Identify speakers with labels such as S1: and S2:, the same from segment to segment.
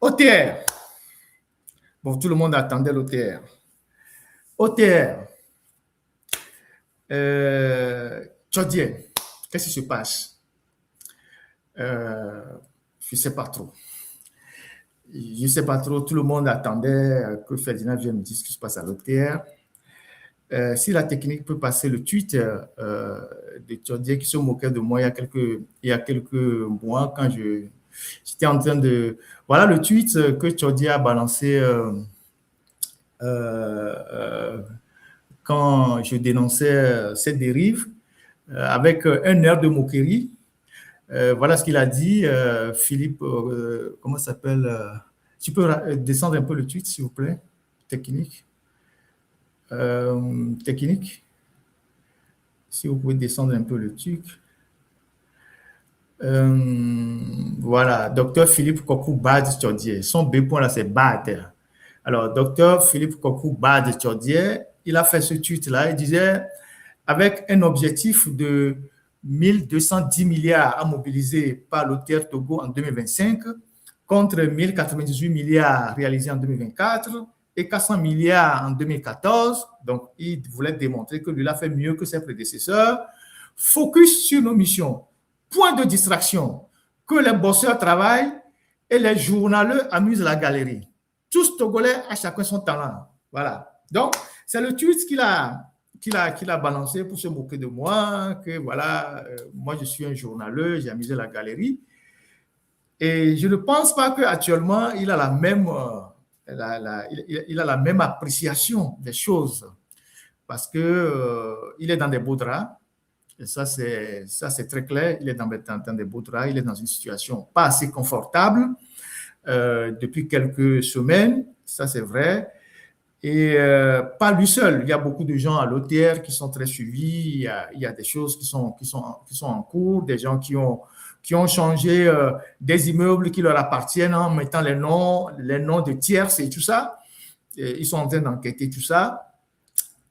S1: OTR. Bon, tout le monde attendait l'OTR. OTR. Tchodier, qu'est-ce qui se passe? Je ne sais pas trop. Je ne sais pas trop. Tout le monde attendait que Ferdinand vienne me dire ce qui se passe à l'OTR. Si la technique peut passer le tweet de Tchodier qui se moquait de moi il y a quelques mois quand j'étais en train de... Voilà le tweet que Tchodier a balancé quand je dénonçais cette dérive avec un air de moquerie. Voilà ce qu'il a dit, Philippe, comment ça s'appelle tu peux descendre un peu le tweet, s'il vous plaît, technique. Technique, si vous pouvez descendre un peu le truc. Voilà, docteur Philippe Kokou Bad Tchodier. Son B point là, c'est Bad. Alors, docteur Philippe Kokou Bad Tchodier, il a fait ce tweet-là. Il disait, avec un objectif de 1210 milliards à mobiliser par l'OTR Togo en 2025, contre 1098 milliards réalisés en 2024 et 400 milliards en 2014. Donc, il voulait démontrer que lui, il a fait mieux que ses prédécesseurs. Focus sur nos missions. Point de distraction. Que les bosseurs travaillent et les journaleux amusent la galerie. Tous Togolais, à chacun son talent. Voilà. Donc, c'est le tweet qu'il a balancé pour se moquer de moi, que voilà, moi je suis un journaleux, j'ai amusé la galerie. Et je ne pense pas qu'actuellement, il a la même, il a la même appréciation des choses parce qu'il est dans des beaux draps. Et ça, c'est très clair. Il est dans des beaux draps. Il est dans une situation pas assez confortable depuis quelques semaines. Ça, c'est vrai. Et pas lui seul. Il y a beaucoup de gens à l'OTR qui sont très suivis. Il y a des choses qui sont en cours, des gens qui ont changé des immeubles qui leur appartiennent en mettant les noms de tierces et tout ça. Et ils sont en train d'enquêter tout ça.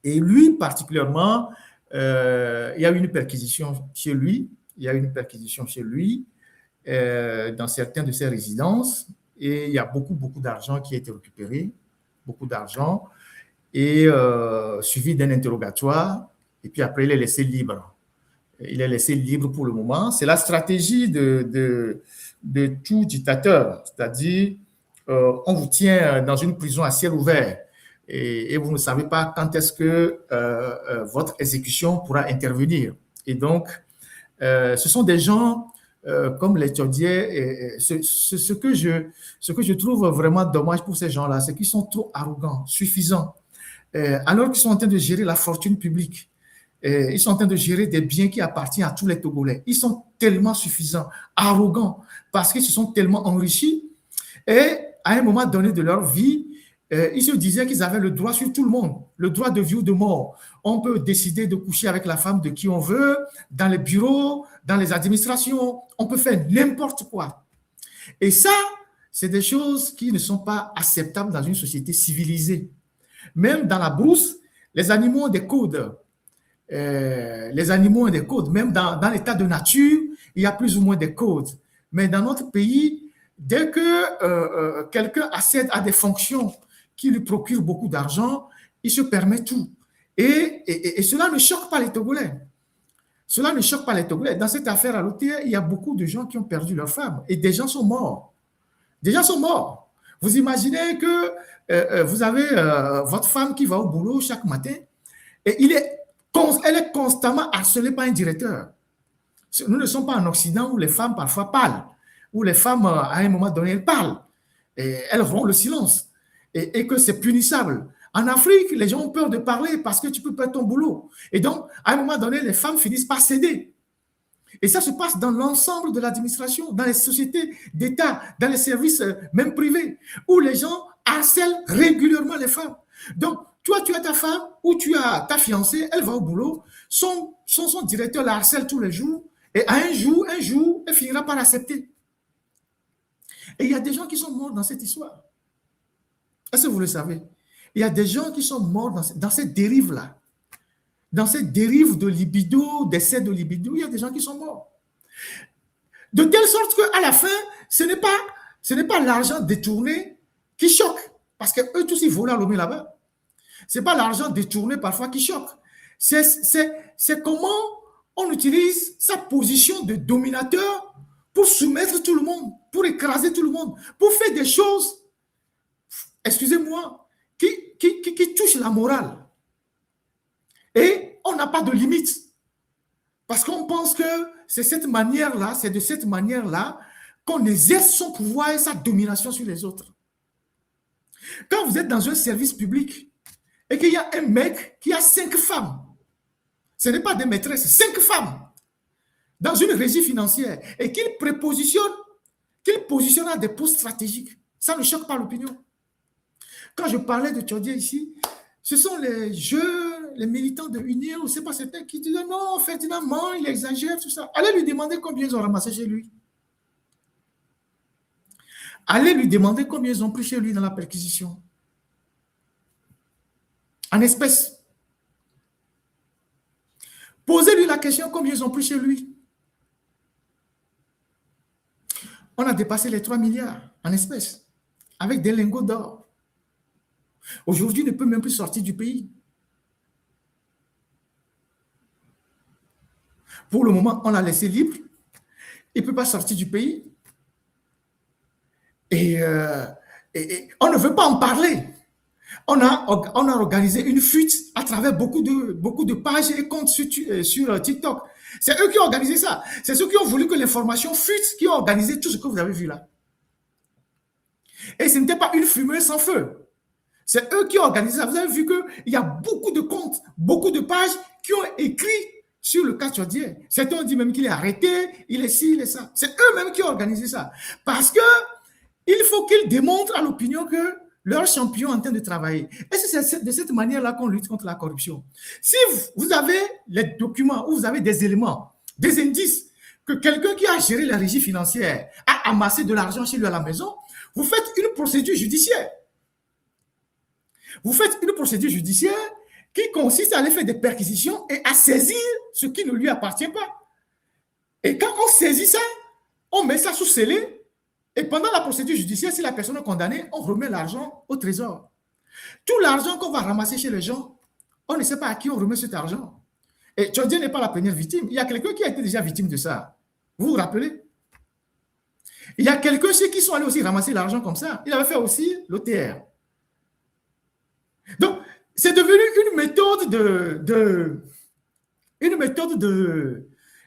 S1: Et lui, particulièrement, il y a eu une perquisition chez lui. Dans certaines de ses résidences. Et il y a beaucoup d'argent qui a été récupéré. Beaucoup d'argent. Et suivi d'un interrogatoire. Et puis après, il est laissé libre. Il est laissé libre pour le moment. C'est la stratégie de tout dictateur. C'est-à-dire, on vous tient dans une prison à ciel ouvert et vous ne savez pas quand est-ce que votre exécution pourra intervenir. Et donc, ce sont des gens comme les Tchodier. Ce que je trouve vraiment dommage pour ces gens-là, c'est qu'ils sont trop arrogants, suffisants, alors qu'ils sont en train de gérer la fortune publique. Ils sont en train de gérer des biens qui appartiennent à tous les Togolais. Ils sont tellement suffisants, arrogants, parce qu'ils se sont tellement enrichis. Et à un moment donné de leur vie, ils se disaient qu'ils avaient le droit sur tout le monde, le droit de vie ou de mort. On peut décider de coucher avec la femme de qui on veut, dans les bureaux, dans les administrations. On peut faire n'importe quoi. Et ça, c'est des choses qui ne sont pas acceptables dans une société civilisée. Même dans la brousse, les animaux ont des codes. Même dans l'état de nature, il y a plus ou moins des codes. Mais dans notre pays, dès que quelqu'un accède à des fonctions qui lui procurent beaucoup d'argent, il se permet tout. Et cela ne choque pas les Togolais. Cela ne choque pas les Togolais. Dans cette affaire à l'OTR, il y a beaucoup de gens qui ont perdu leur femme et des gens sont morts. Des gens sont morts. Vous imaginez que vous avez votre femme qui va au boulot chaque matin et elle est constamment harcelée par un directeur. Nous ne sommes pas en Occident où les femmes parfois parlent, où les femmes, à un moment donné, elles parlent. Et elles rompent le silence et que c'est punissable. En Afrique, les gens ont peur de parler parce que tu peux perdre ton boulot. Et donc, à un moment donné, les femmes finissent par céder. Et ça se passe dans l'ensemble de l'administration, dans les sociétés d'État, dans les services même privés, où les gens harcèlent régulièrement les femmes. Donc, toi, tu as ta femme ou tu as ta fiancée, elle va au boulot, son directeur la harcèle tous les jours, et un jour, elle finira par l'accepter. Et il y a des gens qui sont morts dans cette histoire. Est-ce que vous le savez? Il y a des gens qui sont morts dans cette dérive-là. Dans cette dérive de libido, d'essai de libido, il y a des gens qui sont morts. De telle sorte qu'à la fin, ce n'est pas Ce n'est pas l'argent détourné qui choque, parce qu'eux tous, ils volent à Lomé là-bas. Ce n'est pas l'argent détourné parfois qui choque. C'est comment on utilise sa position de dominateur pour soumettre tout le monde, pour écraser tout le monde, pour faire des choses, excusez-moi, qui touchent la morale. Et on n'a pas de limite. Parce qu'on pense que c'est cette manière-là, c'est de cette manière-là qu'on exerce son pouvoir et sa domination sur les autres. Quand vous êtes dans un service public et qu'il y a un mec qui a 5 femmes, ce n'est pas des maîtresses, 5 femmes, dans une régie financière, et qu'il positionne à des postes stratégiques, ça ne choque pas l'opinion. Quand je parlais de Tchodié ici, ce sont les jeunes, les militants de UNIR, ou c'est pas certains qui disent non, Ferdinand ment, il exagère, tout ça. Allez lui demander combien ils ont ramassé chez lui. Allez lui demander combien ils ont pris chez lui dans la perquisition. En espèces. Posez-lui la question combien ils ont pris chez lui. On a dépassé les 3 milliards en espèces, avec des lingots d'or. Aujourd'hui, il ne peut même plus sortir du pays. Pour le moment, on l'a laissé libre. Il ne peut pas sortir du pays. Et on ne veut pas en parler. On a organisé une fuite à travers beaucoup de pages et comptes sur TikTok. C'est eux qui ont organisé ça. C'est ceux qui ont voulu que l'information fuite, qui ont organisé tout ce que vous avez vu là. Et ce n'était pas une fumée sans feu. C'est eux qui ont organisé ça. Vous avez vu qu'il y a beaucoup de comptes, beaucoup de pages qui ont écrit sur le cas Tchodié. Certains ont dit même qu'il est arrêté, il est ci, il est ça. C'est eux-mêmes qui ont organisé ça. Parce qu'il faut qu'ils démontrent à l'opinion que leur champion est en train de travailler. Et c'est de cette manière-là qu'on lutte contre la corruption. Si vous avez les documents ou vous avez des éléments, des indices que quelqu'un qui a géré la régie financière a amassé de l'argent chez lui à la maison, vous faites une procédure judiciaire. Vous faites une procédure judiciaire qui consiste à aller faire des perquisitions et à saisir ce qui ne lui appartient pas. Et quand on saisit ça, on met ça sous scellé. Et pendant la procédure judiciaire, si la personne est condamnée, on remet l'argent au trésor. Tout l'argent qu'on va ramasser chez les gens, on ne sait pas à qui on remet cet argent. Et Tchodié n'est pas la première victime. Il y a quelqu'un qui a été déjà victime de ça. Vous vous rappelez? Il y a quelqu'un chez qui sont allés aussi ramasser l'argent comme ça. Il avait fait aussi l'OTR. Donc, c'est devenu une méthode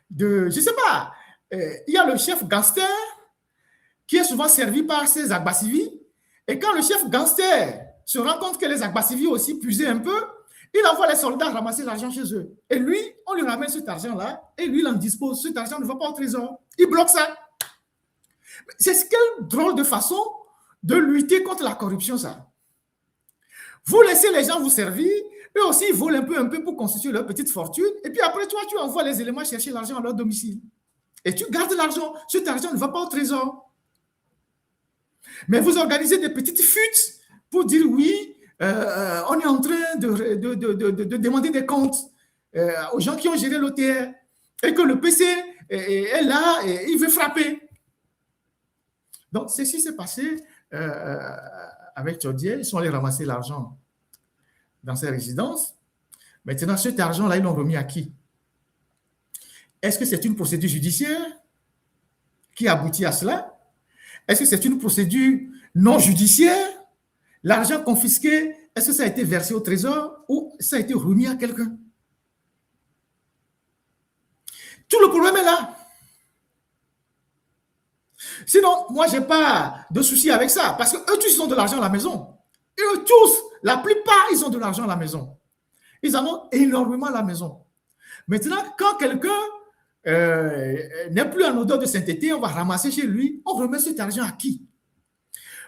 S1: je ne sais pas, il y a le chef gangster qui est souvent servi par ses Agbassivi, et quand le chef gangster se rend compte que les Agbassivi aussi puisaient un peu, il envoie les soldats ramasser l'argent chez eux. Et lui, on lui ramène cet argent-là, et lui, il en dispose. Cet argent ne va pas au trésor. Il bloque ça. C'est quelle drôle de façon de lutter contre la corruption, ça. Vous laissez les gens vous servir, eux aussi ils volent un peu pour constituer leur petite fortune, et puis après toi, tu envoies les éléments chercher l'argent à leur domicile. Et tu gardes l'argent. Cet argent ne va pas au trésor. Mais vous organisez des petites fuites pour dire oui, on est en train de demander des comptes aux gens qui ont géré l'OTR et que le PC est là et il veut frapper. Donc, c'est ce qui s'est passé avec Tchodié. Ils sont allés ramasser l'argent dans ses résidences. Maintenant, cet argent-là, ils l'ont remis à qui? Est-ce que c'est une procédure judiciaire qui aboutit à cela? Est-ce que c'est une procédure non judiciaire? L'argent confisqué, est-ce que ça a été versé au trésor ou ça a été remis à quelqu'un? Tout le problème est là. Sinon, moi, je n'ai pas de souci avec ça parce qu'eux tous, ils ont de l'argent à la maison. Eux tous, la plupart, ils ont de l'argent à la maison. Ils en ont énormément à la maison. Maintenant, quand quelqu'un n'est plus en odeur de sainteté, on va ramasser chez lui, on remet cet argent à qui?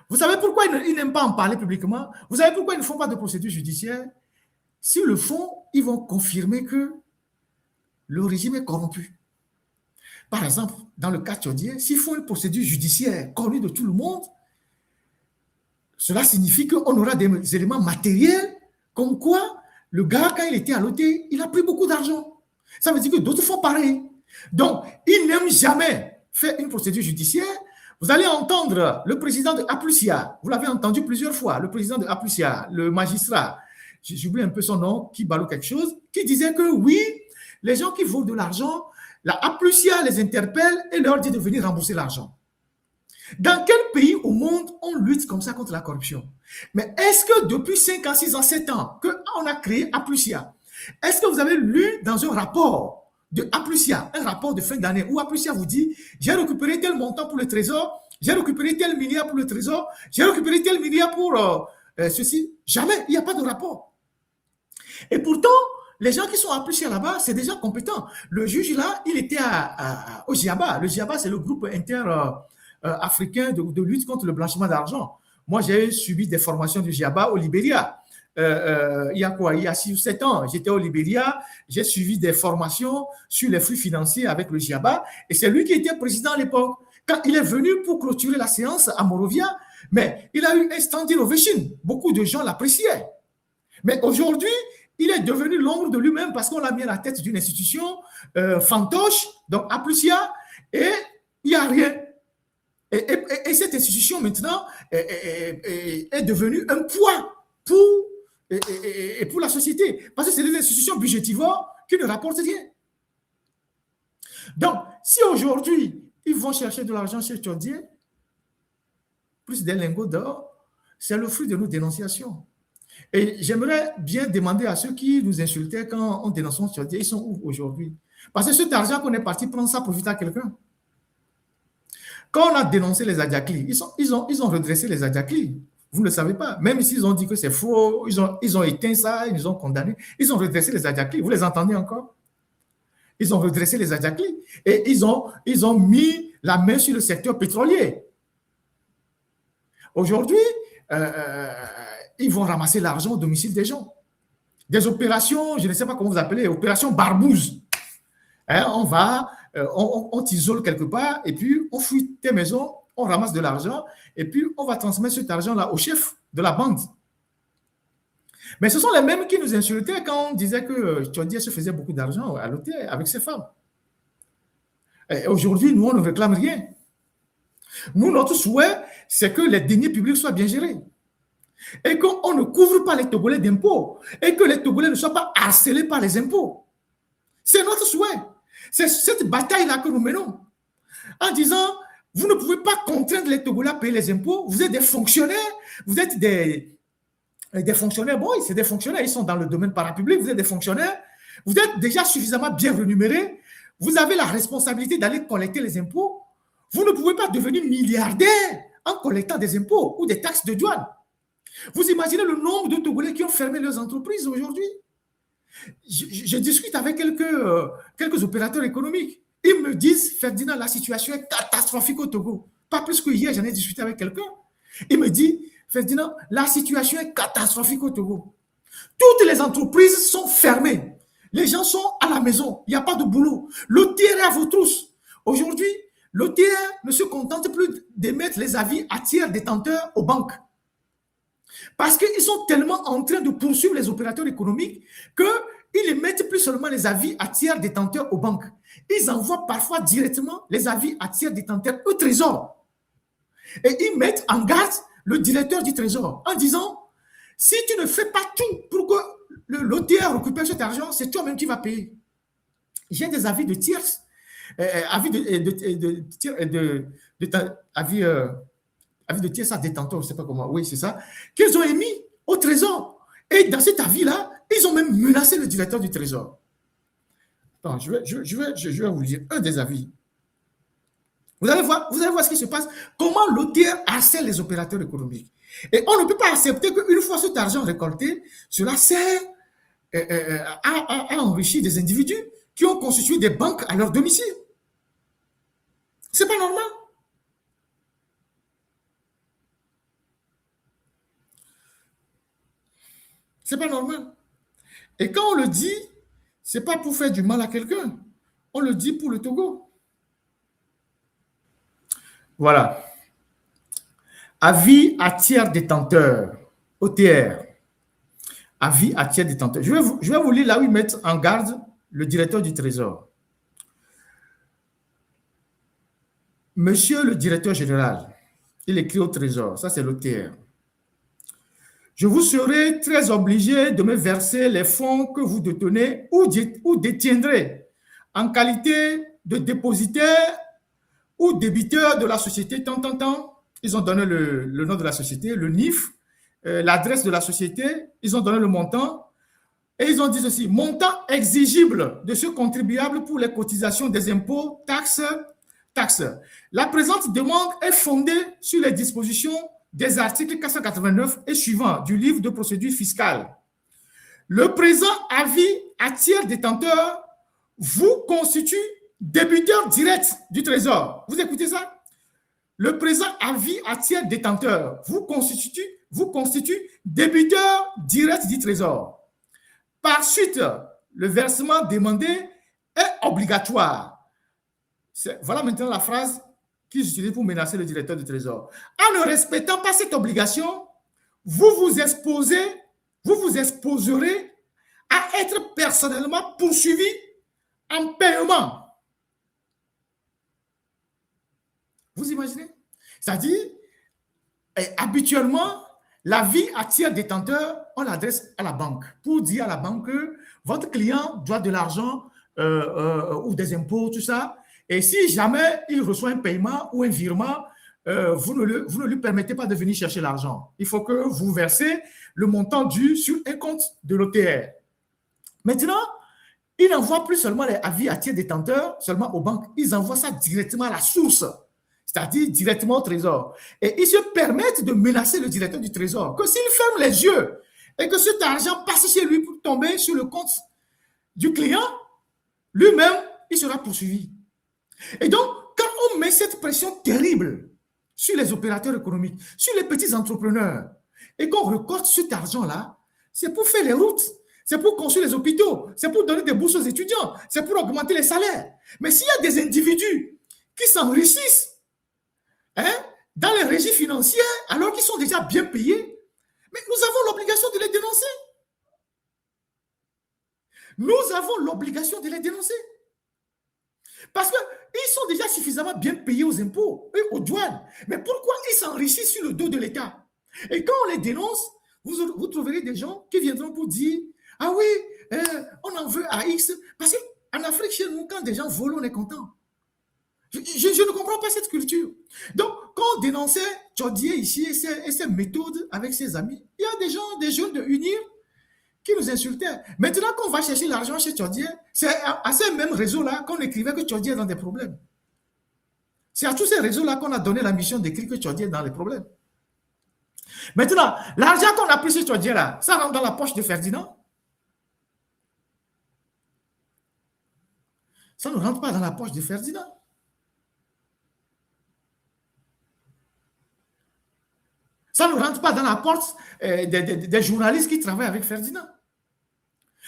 S1: Vous savez pourquoi ils n'aiment pas en parler publiquement? Vous savez pourquoi ils ne font pas de procédure judiciaire? S'ils le font, ils vont confirmer que le régime est corrompu. Par exemple, dans le cas Tchodié, s'ils font une procédure judiciaire connue de tout le monde, cela signifie qu'on aura des éléments matériels comme quoi le gars, quand il était à l'OT, il a pris beaucoup d'argent. Ça veut dire que d'autres font pareil. Donc, ils n'aiment jamais faire une procédure judiciaire Vous allez entendre le président de Aplusia, vous l'avez entendu plusieurs fois, le président de Aplusia, le magistrat, j'oublie un peu son nom, qui balou quelque chose, qui disait que oui, les gens qui volent de l'argent, la Aplusia les interpelle et leur dit de venir rembourser l'argent. Dans quel pays au monde on lutte comme ça contre la corruption? Mais est-ce que depuis 5 ans, 6 ans, 7 ans qu'on a créé Aplusia, est-ce que vous avez lu dans un rapport de Aplusia, un rapport de fin d'année où Aplusia vous dit j'ai récupéré tel montant pour le trésor, j'ai récupéré tel milliard pour le trésor, j'ai récupéré tel milliard pour ceci? Jamais, il n'y a pas de rapport. Et pourtant, les gens qui sont appelés là-bas, c'est des gens compétents. Le juge là, il était au GIABA. Le GIABA, c'est le groupe africain de lutte contre le blanchiment d'argent. Moi, j'ai subi des formations du GIABA au Libéria. Il y a quoi? Il y a 6 ou 7 ans, j'étais au Libéria, j'ai suivi des formations sur les flux financiers avec le GIABA, et c'est lui qui était président à l'époque. Quand il est venu pour clôturer la séance à Morovia, mais il a eu un standing ovation. Beaucoup de gens l'appréciaient. Mais aujourd'hui, il est devenu l'ombre de lui-même parce qu'on l'a mis à la tête d'une institution fantoche, donc Aplusia, et il n'y a rien. Et cette institution, maintenant, est devenue un poids pour la société. Parce que c'est des institutions budgétivores qui ne rapportent rien. Donc, si aujourd'hui, ils vont chercher de l'argent chez Tchodier, plus des lingots d'or, c'est le fruit de nos dénonciations. Et j'aimerais bien demander à ceux qui nous insultaient quand on dénonçait Tchodier, ils sont où aujourd'hui? Parce que cet argent qu'on est parti prendre, ça profite à quelqu'un. Quand on a dénoncé les Adjakli, ils ont redressé les Adjakli. Vous ne le savez pas. Même s'ils ont dit que c'est faux, ils ont éteint ça, ils nous ont condamnés. Ils ont redressé les Adjakli. Vous les entendez encore? Ils ont redressé les Adjakli. Et ils ont mis la main sur le secteur pétrolier. Aujourd'hui, ils vont ramasser l'argent au domicile des gens. Des opérations, je ne sais pas comment vous appelez, opérations barbouze. On t'isole quelque part et puis on fouille tes maisons, on ramasse de l'argent et puis on va transmettre cet argent-là au chef de la bande. Mais ce sont les mêmes qui nous insultaient quand on disait que Tchodier se faisait beaucoup d'argent à l'hôtel avec ses femmes. Aujourd'hui, nous, on ne réclame rien. Nous, notre souhait, c'est que les deniers publics soient bien gérés. Et qu'on ne couvre pas les Togolais d'impôts. Et que les Togolais ne soient pas harcelés par les impôts. C'est notre souhait. C'est cette bataille-là que nous menons. En disant, vous ne pouvez pas contraindre les Togolais à payer les impôts. Vous êtes des fonctionnaires. Vous êtes des fonctionnaires. Bon, c'est des fonctionnaires. Ils sont dans le domaine parapublic. Vous êtes des fonctionnaires. Vous êtes déjà suffisamment bien rémunérés. Vous avez la responsabilité d'aller collecter les impôts. Vous ne pouvez pas devenir milliardaire en collectant des impôts ou des taxes de douane. Vous imaginez le nombre de Togolais qui ont fermé leurs entreprises aujourd'hui? Je discute avec quelques opérateurs économiques. Ils me disent, Ferdinand, la situation est catastrophique au Togo. Pas plus que hier, j'en ai discuté avec quelqu'un. Il me dit, Ferdinand, la situation est catastrophique au Togo. Toutes les entreprises sont fermées. Les gens sont à la maison. Il n'y a pas de boulot. L'OTR est à vos trousses. Aujourd'hui, l'OTR ne se contente plus d'émettre les avis à tiers détenteurs aux banques. Parce qu'ils sont tellement en train de poursuivre les opérateurs économiques qu'ils émettent plus seulement les avis à tiers détenteurs aux banques. Ils envoient parfois directement les avis à tiers détenteurs au Trésor. Et ils mettent en garde le directeur du Trésor en disant, si tu ne fais pas tout pour que l'OTR récupère cet argent, c'est toi-même qui vas payer. J'ai des avis de tiers, avis de tiers à détenteur, je ne sais pas comment, oui, c'est ça, qu'ils ont émis au Trésor. Et dans cet avis-là, ils ont même menacé le directeur du Trésor. Attends, je vais vous lire un des avis. Vous allez voir ce qui se passe. Comment l'OTR harcèle les opérateurs économiques. Et on ne peut pas accepter qu'une fois cet argent récolté, cela sert à enrichir des individus qui ont constitué des banques à leur domicile. C'est pas normal. C'est pas normal. Et quand on le dit, c'est pas pour faire du mal à quelqu'un. On le dit pour le Togo. Voilà. Avis à tiers détenteur, OTR. Avis à tiers détenteur. Je vais vous lire là où ils mettent en garde le directeur du Trésor. Monsieur le directeur général, il écrit au Trésor, ça c'est l'OTR. Je vous serai très obligé de me verser les fonds que vous détenez ou détiendrez en qualité de dépositaire ou débiteur de la société tant. Ils ont donné le nom de la société, le NIF, l'adresse de la société, ils ont donné le montant. Et ils ont dit ceci, montant exigible de ce contribuable pour les cotisations des impôts, taxes. La présente demande est fondée sur les dispositions des articles 489 et suivants du livre de procédure fiscale. Le présent avis à tiers détenteur vous constitue débiteur direct du Trésor. Vous écoutez ça? Le présent avis à tiers détenteur vous constitue débiteur direct du Trésor. Par suite, le versement demandé est obligatoire. Voilà maintenant la phrase qu'ils utilisent pour menacer le directeur du Trésor. En ne respectant pas cette obligation, vous vous exposerez à être personnellement poursuivi en paiement. Vous imaginez? C'est-à-dire, habituellement, l'avis à tiers détenteur, on l'adresse à la banque pour dire à la banque que votre client doit de l'argent ou des impôts, tout ça. Et si jamais il reçoit un paiement ou un virement, vous ne lui permettez pas de venir chercher l'argent. Il faut que vous versez le montant dû sur un compte de l'OTR. Maintenant, ils n'envoient plus seulement les avis à tiers détenteur seulement aux banques. Ils envoient ça directement à la source, c'est-à-dire directement au Trésor. Et ils se permettent de menacer le directeur du Trésor que s'il ferme les yeux et que cet argent passe chez lui pour tomber sur le compte du client, lui-même, il sera poursuivi. Et donc, quand on met cette pression terrible sur les opérateurs économiques, sur les petits entrepreneurs, et qu'on recorte cet argent-là, c'est pour faire les routes, c'est pour construire les hôpitaux, c'est pour donner des bourses aux étudiants, c'est pour augmenter les salaires. Mais s'il y a des individus qui s'enrichissent dans les régies financières, alors qu'ils sont déjà bien payés, mais nous avons l'obligation de les dénoncer. Nous avons l'obligation de les dénoncer. Parce qu'ils sont déjà suffisamment bien payés aux impôts et aux douanes. Mais pourquoi ils s'enrichissent sur le dos de l'État? Et quand on les dénonce, vous trouverez des gens qui viendront pour dire « Ah oui, on en veut à X. » Parce qu'en Afrique, chez nous, quand des gens volent, on est content. Je ne comprends pas cette culture. Donc, quand on dénonçait Tchodié ici et ses méthodes avec ses amis, il y a des gens, des jeunes de UNIR qui nous insultaient. Maintenant qu'on va chercher l'argent chez Tchodié, c'est à ces mêmes réseaux-là qu'on écrivait que Tchodié est dans des problèmes. C'est à tous ces réseaux-là qu'on a donné la mission d'écrire que Tchodié est dans les problèmes. Maintenant, l'argent qu'on a pris chez Tchodié là, ça rentre dans la poche de Ferdinand. Ça ne rentre pas dans la poche de Ferdinand. Ça ne rentre pas dans la poche des journalistes qui travaillent avec Ferdinand.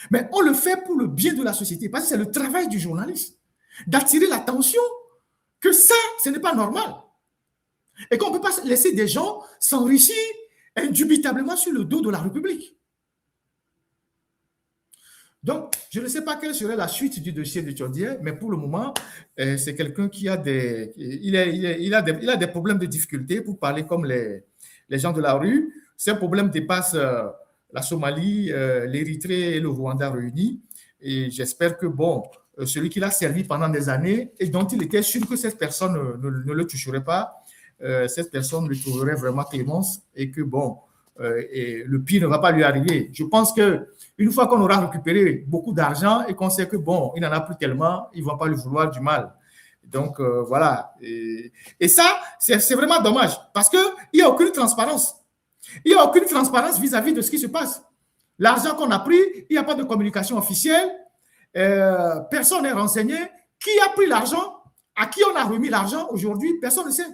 S1: Mais on le fait pour le bien de la société, parce que c'est le travail du journaliste d'attirer l'attention que ça, ce n'est pas normal. Et qu'on ne peut pas laisser des gens s'enrichir indubitablement sur le dos de la République. Donc, je ne sais pas quelle serait la suite du dossier de Tchodié, mais pour le moment, c'est quelqu'un qui a il a des problèmes de difficulté pour parler comme les gens de la rue. Ces problèmes dépassent la Somalie, l'Érythrée et le Rwanda réunis. Et j'espère que, bon, celui qui l'a servi pendant des années et dont il était sûr que cette personne ne le toucherait pas, cette personne lui trouverait vraiment clémence et que, bon, et le pire ne va pas lui arriver. Je pense qu'une fois qu'on aura récupéré beaucoup d'argent et qu'on sait que, bon, il n'en a plus tellement, il ne va pas lui vouloir du mal. Donc, voilà. Et ça, c'est vraiment dommage parce qu'il n'y a aucune transparence. Il n'y a aucune transparence vis-à-vis de ce qui se passe. L'argent qu'on a pris, il n'y a pas de communication officielle. Personne n'est renseigné. Qui a pris l'argent? À qui on a remis l'argent aujourd'hui? Personne ne sait.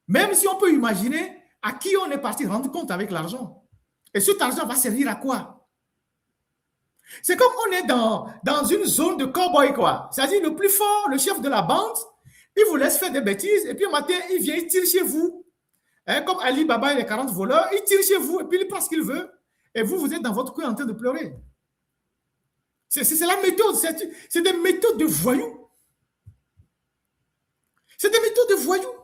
S1: Même si on peut imaginer à qui on est parti rendre compte avec l'argent. Et cet argent va servir à quoi? C'est comme on est dans une zone de cow-boy, quoi. C'est-à-dire le plus fort, le chef de la bande, il vous laisse faire des bêtises et puis au matin, il vient, il tire chez vous. Comme Ali Baba et les 40 voleurs, il tire chez vous et puis il prend ce qu'il veut. Et vous, vous êtes dans votre coin en train de pleurer. C'est la méthode, c'est des méthodes de voyous. C'est des méthodes de voyous.